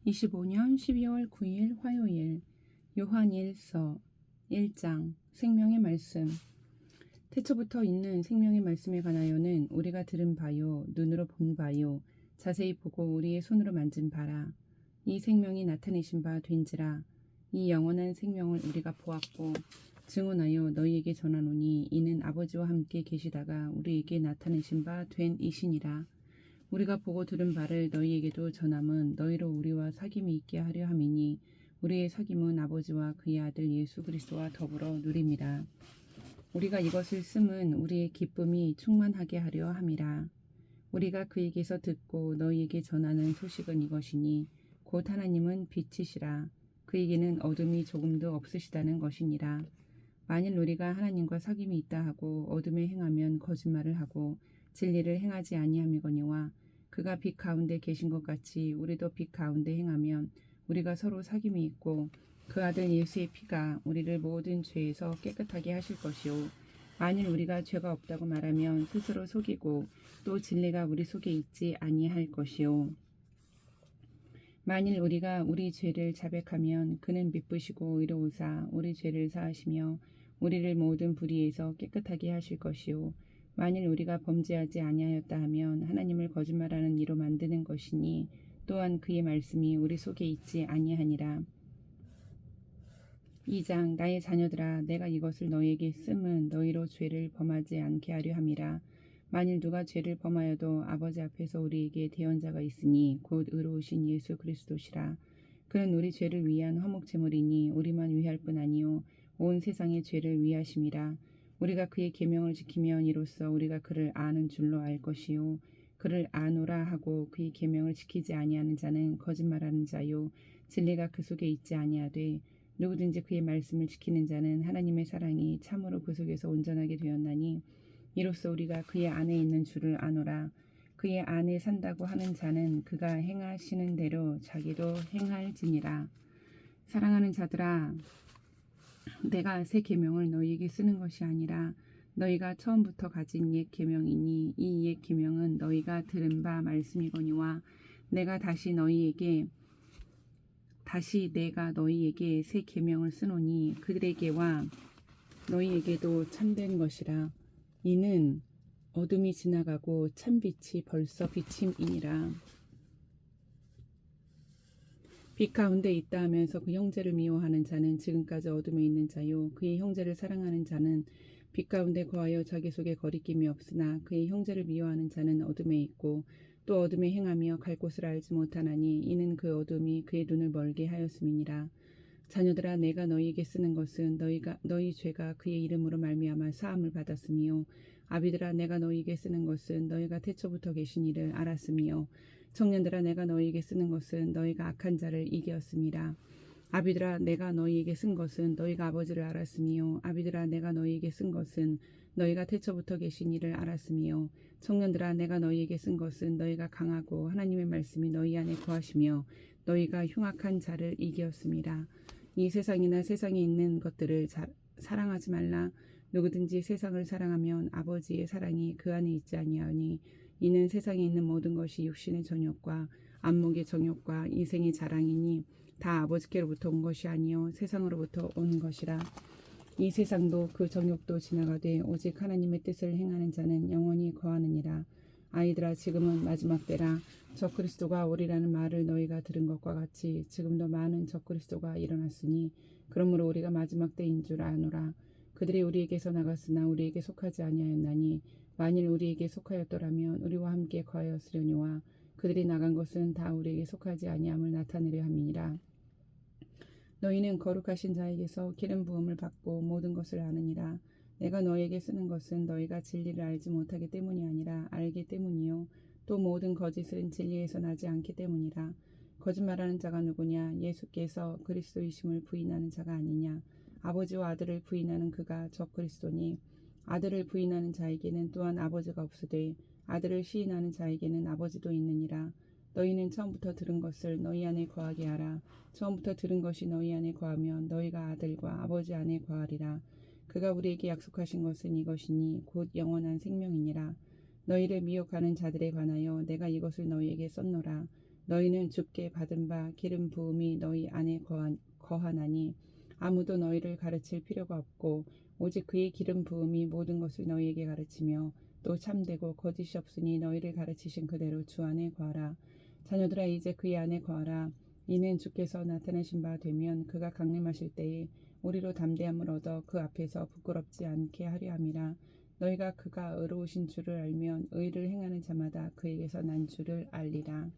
25년 12월 9일 화요일 요한일서 1장 생명의 말씀. 태초부터 있는 생명의 말씀에 관하여는 우리가 들은 바요 눈으로 본 바요 자세히 보고 우리의 손으로 만진 바라. 이 생명이 나타내신 바 된지라. 이 영원한 생명을 우리가 보았고 증언하여 너희에게 전하노니 이는 아버지와 함께 계시다가 우리에게 나타내신 바 된 이시니라. 우리가 보고 들은 바를 너희에게도 전함은 너희로 우리와 사귐이 있게 하려 함이니 우리의 사귐은 아버지와 그의 아들 예수 그리스도와 더불어 누림이라. 우리가 이것을 쓰면 우리의 기쁨이 충만하게 하려 함이라. 우리가 그에게서 듣고 너희에게 전하는 소식은 이것이니 곧 하나님은 빛이시라. 그에게는 어둠이 조금도 없으시다는 것이니라. 만일 우리가 하나님과 사귐이 있다 하고 어둠에 행하면 거짓말을 하고 진리를 행하지 아니함이거니와 그가 빛 가운데 계신 것 같이 우리도 빛 가운데 행하면 우리가 서로 사귐이 있고 그 아들 예수의 피가 우리를 모든 죄에서 깨끗하게 하실 것이요 만일 우리가 죄가 없다고 말하면 스스로 속이고 또 진리가 우리 속에 있지 아니할 것이요 만일 우리가 우리 죄를 자백하면 그는 미쁘시고 의로우사 우리 죄를 사하시며 우리를 모든 불의에서 깨끗하게 하실 것이요 만일 우리가 범죄하지 아니하였다 하면 하나님을 거짓말하는 이로 만드는 것이니 또한 그의 말씀이 우리 속에 있지 아니하니라. 2장 나의 자녀들아 내가 이것을 너희에게 쓰면 너희로 죄를 범하지 않게 하려 함이라. 만일 누가 죄를 범하여도 아버지 앞에서 우리에게 대언자가 있으니 곧 의로우신 예수 그리스도시라. 그는 우리 죄를 위한 화목제물이니 우리만 위할 뿐 아니요 온 세상의 죄를 위하심이라. 우리가 그의 계명을 지키면 이로써 우리가 그를 아는 줄로 알 것이요 그를 아노라 하고 그의 계명을 지키지 아니하는 자는 거짓말하는 자요 진리가 그 속에 있지 아니하되 누구든지 그의 말씀을 지키는 자는 하나님의 사랑이 참으로 그 속에서 온전하게 되었나니 이로써 우리가 그의 안에 있는 줄을 아노라. 그의 안에 산다고 하는 자는 그가 행하시는 대로 자기도 행할지니라. 사랑하는 자들아 내가 새 계명을 너희에게 쓰는 것이 아니라 너희가 처음부터 가진 옛 계명이니 이 옛 계명은 너희가 들은 바 말씀이거니와 내가 너희에게 새 계명을 쓰노니 그들에게와 너희에게도 참된 것이라. 이는 어둠이 지나가고 참빛이 벌써 비침이니라. 빛 가운데 있다 하면서 그 형제를 미워하는 자는 지금까지 어둠에 있는 자요 그의 형제를 사랑하는 자는 빛 가운데 거하여 자기 속에 거리낌이 없으나 그의 형제를 미워하는 자는 어둠에 있고 또 어둠에 행하며 갈 곳을 알지 못하나니 이는 그 어둠이 그의 눈을 멀게 하였음이니라. 자녀들아 내가 너희에게 쓰는 것은 너희 죄가 그의 이름으로 말미암아 사함을 받았으며 아비들아 내가 너희에게 쓰는 것은 너희가 태초부터 계신 이를 알았으며 청년들아 내가 너희에게 쓰는 것은 너희가 악한 자를 이기었음이라. 아비들아 내가 너희에게 쓴 것은 너희가 아버지를 알았으며 아비들아 내가 너희에게 쓴 것은 너희가 태초부터 계신 이를 알았으며 청년들아 내가 너희에게 쓴 것은 너희가 강하고 하나님의 말씀이 너희 안에 거하시며 너희가 흉악한 자를 이기었음이라. 이 세상이나 세상에 있는 것들을 사랑하지 말라. 누구든지 세상을 사랑하면 아버지의 사랑이 그 안에 있지 아니하니 이는 세상에 있는 모든 것이 육신의 정욕과 안목의 정욕과 인생의 자랑이니 다 아버지께로부터 온 것이 아니요 세상으로부터 온 것이라. 이 세상도 그 정욕도 지나가되 오직 하나님의 뜻을 행하는 자는 영원히 거하느니라. 아이들아 지금은 마지막 때라. 적그리스도가 오리라는 말을 너희가 들은 것과 같이 지금도 많은 적그리스도가 일어났으니 그러므로 우리가 마지막 때인 줄 아노라. 그들이 우리에게서 나갔으나 우리에게 속하지 아니하였나니 만일 우리에게 속하였더라면 우리와 함께 거하였으려니와 그들이 나간 것은 다 우리에게 속하지 아니함을 나타내려 함이니라. 너희는 거룩하신 자에게서 기름 부음을 받고 모든 것을 아느니라. 내가 너희에게 쓰는 것은 너희가 진리를 알지 못하기 때문이 아니라 알기 때문이요 또 모든 거짓은 진리에서 나지 않기 때문이라. 거짓말하는 자가 누구냐? 예수께서 그리스도이심을 부인하는 자가 아니냐? 아버지와 아들을 부인하는 그가 적그리스도니 아들을 부인하는 자에게는 또한 아버지가 없으되 아들을 시인하는 자에게는 아버지도 있느니라. 너희는 처음부터 들은 것을 너희 안에 거하게 하라. 처음부터 들은 것이 너희 안에 거하면 너희가 아들과 아버지 안에 거하리라. 그가 우리에게 약속하신 것은 이것이니 곧 영원한 생명이니라. 너희를 미혹하는 자들에 관하여 내가 이것을 너희에게 썼노라. 너희는 주께 받은 바 기름 부음이 너희 안에 거하나니 아무도 너희를 가르칠 필요가 없고 오직 그의 기름 부음이 모든 것을 너희에게 가르치며 또 참되고 거짓이 없으니 너희를 가르치신 그대로 주 안에 거하라. 자녀들아 이제 그의 안에 거하라. 이는 주께서 나타내신 바 되면 그가 강림하실 때에 우리로 담대함을 얻어 그 앞에서 부끄럽지 않게 하려 함이라. 너희가 그가 의로우신 줄을 알면 의를 행하는 자마다 그에게서 난 줄을 알리라.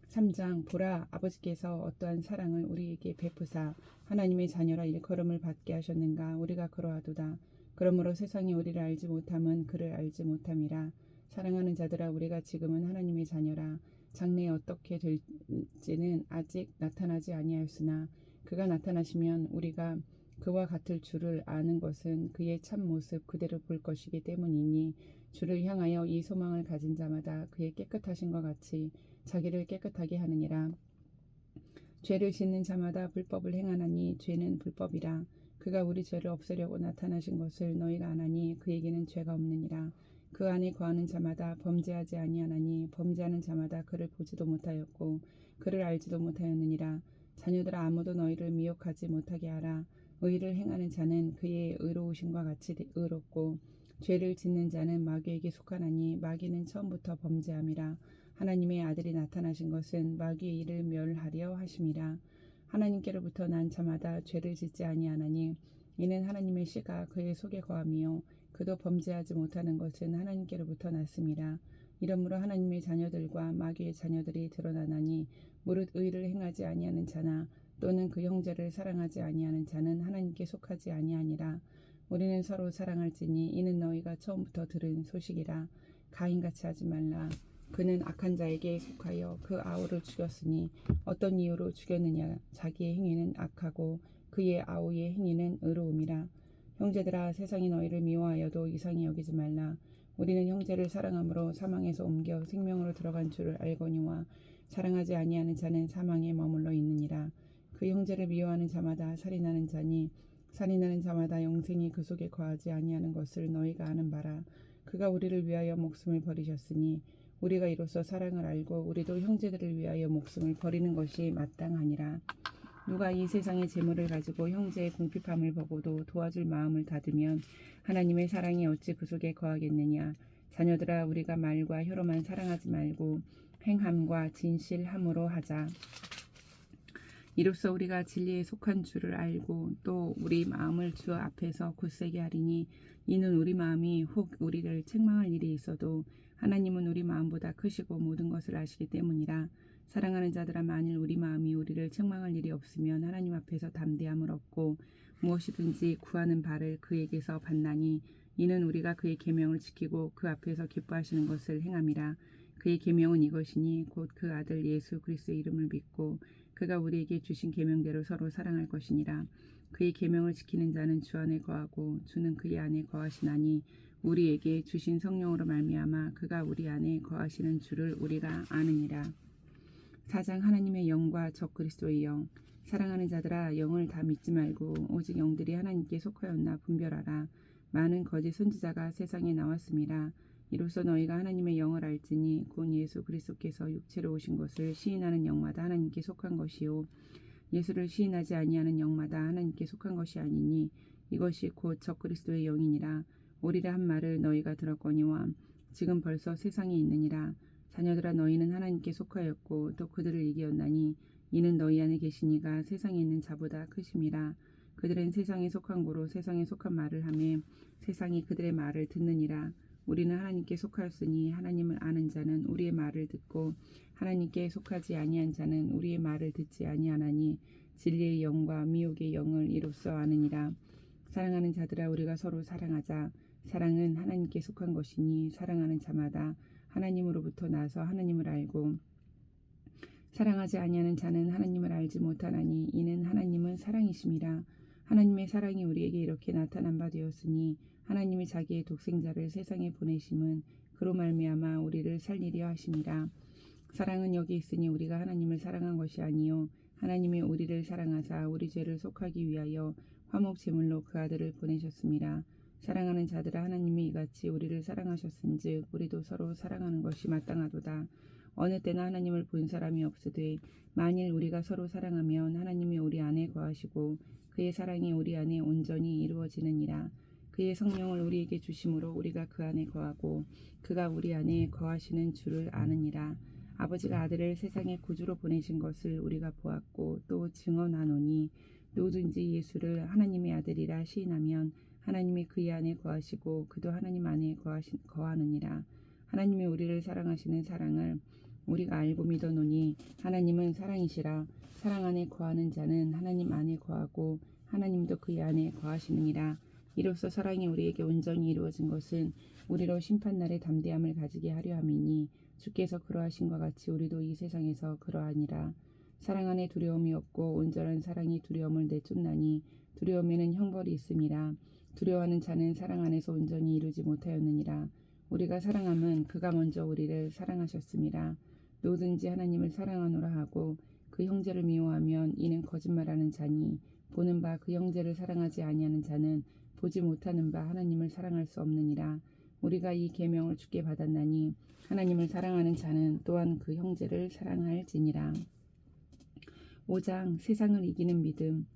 3장 보라 아버지께서 어떠한 사랑을 우리에게 베푸사 하나님의 자녀라 일컬음을 받게 하셨는가. 우리가 그러하도다. 그러므로 세상이 우리를 알지 못함은 그를 알지 못함이라. 사랑하는 자들아 우리가 지금은 하나님의 자녀라. 장래에 어떻게 될지는 아직 나타나지 아니하였으나 그가 나타나시면 우리가 그와 같을 줄을 아는 것은 그의 참 모습 그대로 볼 것이기 때문이니 주를 향하여 이 소망을 가진 자마다 그의 깨끗하신 것 같이 자기를 깨끗하게 하느니라. 죄를 짓는 자마다 불법을 행하나니 죄는 불법이라. 그가 우리 죄를 없애려고 나타나신 것을 너희가 아나니 그에게는 죄가 없느니라. 그 안에 거하는 자마다 범죄하지 아니하나니 범죄하는 자마다 그를 보지도 못하였고 그를 알지도 못하였느니라. 자녀들아 아무도 너희를 미혹하지 못하게 하라. 의를 행하는 자는 그의 의로우심과 같이 의롭고 죄를 짓는 자는 마귀에게 속하나니 마귀는 처음부터 범죄함이라. 하나님의 아들이 나타나신 것은 마귀의 일을 멸하려 하심이라. 하나님께로부터 난 자마다 죄를 짓지 아니하나니 이는 하나님의 씨가 그의 속에 거함이요 그도 범죄하지 못하는 것은 하나님께로부터 났음이라. 이러므로 하나님의 자녀들과 마귀의 자녀들이 드러나나니 무릇 의를 행하지 아니하는 자나 또는 그 형제를 사랑하지 아니하는 자는 하나님께 속하지 아니하니라. 우리는 서로 사랑할지니 이는 너희가 처음부터 들은 소식이라. 가인같이 하지 말라. 그는 악한 자에게 속하여 그 아우를 죽였으니 어떤 이유로 죽였느냐. 자기의 행위는 악하고 그의 아우의 행위는 의로움이라. 형제들아 세상이 너희를 미워하여도 이상히 여기지 말라. 우리는 형제를 사랑함으로 사망에서 옮겨 생명으로 들어간 줄을 알거니와 사랑하지 아니하는 자는 사망에 머물러 있느니라. 그 형제를 미워하는 자마다 살인하는 자니 살인하는 자마다 영생이 그 속에 거하지 아니하는 것을 너희가 아는 바라. 그가 우리를 위하여 목숨을 버리셨으니 우리가 이로써 사랑을 알고 우리도 형제들을 위하여 목숨을 버리는 것이 마땅하니라. 누가 이 세상의 재물을 가지고 형제의 궁핍함을 보고도 도와줄 마음을 닫으면 하나님의 사랑이 어찌 그 속에 거하겠느냐. 자녀들아 우리가 말과 혀로만 사랑하지 말고 행함과 진실함으로 하자. 이로써 우리가 진리에 속한 줄을 알고 또 우리 마음을 주 앞에서 굳세게 하리니 이는 우리 마음이 혹 우리를 책망할 일이 있어도 하나님은 우리 마음보다 크시고 모든 것을 아시기 때문이라. 사랑하는 자들아 만일 우리 마음이 우리를 책망할 일이 없으면 하나님 앞에서 담대함을 얻고 무엇이든지 구하는 바를 그에게서 받나니 이는 우리가 그의 계명을 지키고 그 앞에서 기뻐하시는 것을 행함이라. 그의 계명은 이것이니 곧 그 아들 예수 그리스도의 이름을 믿고 그가 우리에게 주신 계명대로 서로 사랑할 것이니라. 그의 계명을 지키는 자는 주 안에 거하고 주는 그의 안에 거하시나니 우리에게 주신 성령으로 말미암아 그가 우리 안에 거하시는 줄을 우리가 아느니라. 4장 하나님의 영과 적 그리스도의 영. 사랑하는 자들아 영을 다 믿지 말고 오직 영들이 하나님께 속하였나 분별하라. 많은 거짓 선지자가 세상에 나왔음이라. 이로써 너희가 하나님의 영을 알지니 곧 예수 그리스도께서 육체로 오신 것을 시인하는 영마다 하나님께 속한 것이요 예수를 시인하지 아니하는 영마다 하나님께 속한 것이 아니니 이것이 곧 적 그리스도의 영이니라. 오리라 한 말을 너희가 들었거니와 지금 벌써 세상에 있느니라. 자녀들아 너희는 하나님께 속하였고 또 그들을 이기었나니 이는 너희 안에 계시니가 세상에 있는 자보다 크심이라. 그들은 세상에 속한 고로 세상에 속한 말을 하며 세상이 그들의 말을 듣느니라. 우리는 하나님께 속하였으니 하나님을 아는 자는 우리의 말을 듣고 하나님께 속하지 아니한 자는 우리의 말을 듣지 아니하나니 진리의 영과 미혹의 영을 이로써 아느니라. 사랑하는 자들아 우리가 서로 사랑하자. 사랑은 하나님께 속한 것이니 사랑하는 자마다 하나님으로부터 나서 하나님을 알고 사랑하지 아니하는 자는 하나님을 알지 못하나니 이는 하나님은 사랑이심이라. 하나님의 사랑이 우리에게 이렇게 나타난 바 되었으니 하나님이 자기의 독생자를 세상에 보내심은 그로 말미암아 우리를 살리려 하심이라. 사랑은 여기 있으니 우리가 하나님을 사랑한 것이 아니요 하나님이 우리를 사랑하사 우리 죄를 속하기 위하여 화목 제물로 그 아들을 보내셨습니다. 사랑하는 자들아 하나님이 이같이 우리를 사랑하셨은즉 우리도 서로 사랑하는 것이 마땅하도다. 어느 때나 하나님을 본 사람이 없으되 만일 우리가 서로 사랑하면 하나님이 우리 안에 거하시고 그의 사랑이 우리 안에 온전히 이루어지느니라. 그의 성령을 우리에게 주심으로 우리가 그 안에 거하고 그가 우리 안에 거하시는 줄을 아느니라. 아버지가 아들을 세상의 구주로 보내신 것을 우리가 보았고 또 증언하노니 누구든지 예수를 하나님의 아들이라 시인하면 하나님이 그의 안에 거하시고 그도 하나님 안에 거하느니라. 하나님이 우리를 사랑하시는 사랑을 우리가 알고 믿어노니 하나님은 사랑이시라. 사랑 안에 거하는 자는 하나님 안에 거하고 하나님도 그의 안에 거하시느니라. 이로써 사랑이 우리에게 온전히 이루어진 것은 우리로 심판날에 담대함을 가지게 하려 함이니 주께서 그러하신 것 같이 우리도 이 세상에서 그러하니라. 사랑 안에 두려움이 없고 온전한 사랑이 두려움을 내쫓나니 두려움에는 형벌이 있음이라. 두려워하는 자는 사랑 안에서 온전히 이루지 못하였느니라. 우리가 사랑함은 그가 먼저 우리를 사랑하셨음이라. 누구든지 하나님을 사랑하노라 하고 그 형제를 미워하면 이는 거짓말하는 자니 보는 바 그 형제를 사랑하지 아니하는 자는 보지 못하는 바 하나님을 사랑할 수 없느니라. 우리가 이 계명을 주께 받았나니 하나님을 사랑하는 자는 또한 그 형제를 사랑할지니라. 5장 세상을 이기는 믿음.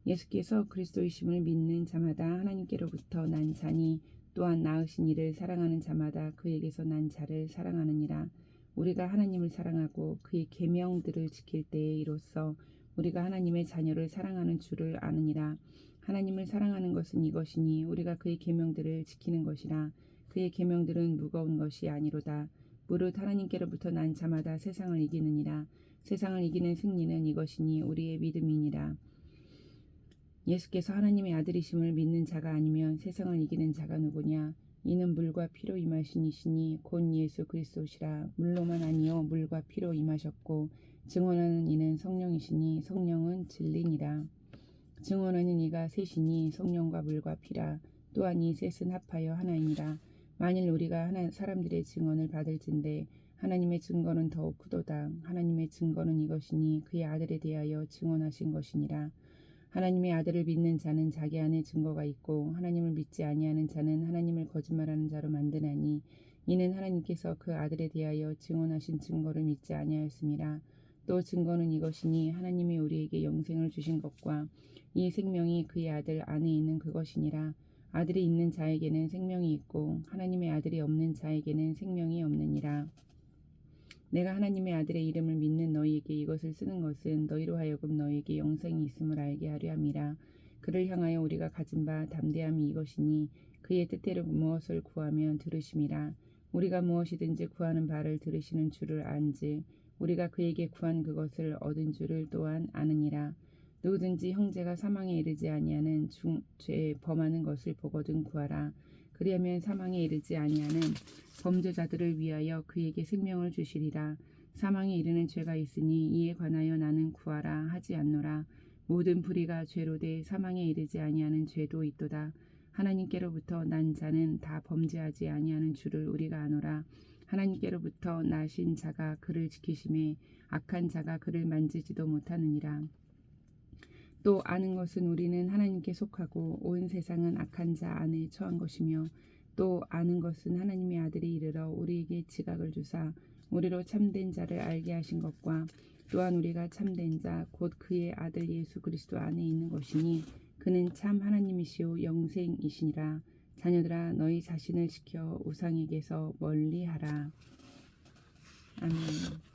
예수께서 그리스도이심을 믿는 자마다 하나님께로부터 난 자니 또한 낳으신 이를 사랑하는 자마다 그에게서 난 자를 사랑하느니라. 우리가 하나님을 사랑하고 그의 계명들을 지킬 때에 이로써 우리가 하나님의 자녀를 사랑하는 줄을 아느니라. 하나님을 사랑하는 것은 이것이니 우리가 그의 계명들을 지키는 것이라. 그의 계명들은 무거운 것이 아니로다. 무릇 하나님께로부터 난 자마다 세상을 이기느니라. 세상을 이기는 승리는 이것이니 우리의 믿음이니라. 예수께서 하나님의 아들이심을 믿는 자가 아니면 세상을 이기는 자가 누구냐? 이는 물과 피로 임하신 이시니 곧 예수 그리스도시라. 물로만 아니요 물과 피로 임하셨고 증언하는 이는 성령이시니 성령은 진리니라. 증언하는 이가 셋이니 성령과 물과 피라. 또한 이 셋은 합하여 하나이니라. 만일 우리가 사람들의 증언을 받을진대 하나님의 증거는 더욱 크도다. 하나님의 증거는 이것이니 그의 아들에 대하여 증언하신 것이니라. 하나님의 아들을 믿는 자는 자기 안에 증거가 있고 하나님을 믿지 아니하는 자는 하나님을 거짓말하는 자로 만드나니 이는 하나님께서 그 아들에 대하여 증언하신 증거를 믿지 아니하였음이라. 또 증거는 이것이니 하나님이 우리에게 영생을 주신 것과 이 생명이 그의 아들 안에 있는 그것이니라. 아들이 있는 자에게는 생명이 있고 하나님의 아들이 없는 자에게는 생명이 없느니라. 내가 하나님의 아들의 이름을 믿는 너희에게 이것을 쓰는 것은 너희로 하여금 너희에게 영생이 있음을 알게 하려 함이라. 그를 향하여 우리가 가진 바 담대함이 이것이니 그의 뜻대로 무엇을 구하면 들으심이라. 우리가 무엇이든지 구하는 바를 들으시는 줄을 안즉 우리가 그에게 구한 그것을 얻은 줄을 또한 아느니라. 누구든지 형제가 사망에 이르지 아니하는 죄 범하는 것을 보거든 구하라. 그리하면 사망에 이르지 아니하는 범죄자들을 위하여 그에게 생명을 주시리라. 사망에 이르는 죄가 있으니 이에 관하여 나는 구하라 하지 않노라. 모든 불의가 죄로 돼 사망에 이르지 아니하는 죄도 있도다. 하나님께로부터 난 자는 다 범죄하지 아니하는 줄을 우리가 아노라. 하나님께로부터 나신 자가 그를 지키심에 악한 자가 그를 만지지도 못하느니라. 또 아는 것은 우리는 하나님께 속하고 온 세상은 악한 자 안에 처한 것이며 또 아는 것은 하나님의 아들이 이르러 우리에게 지각을 주사 우리로 참된 자를 알게 하신 것과 또한 우리가 참된 자 곧 그의 아들 예수 그리스도 안에 있는 것이니 그는 참 하나님이시오 영생이시니라. 자녀들아 너희 자신을 지켜 우상에게서 멀리하라. 아멘.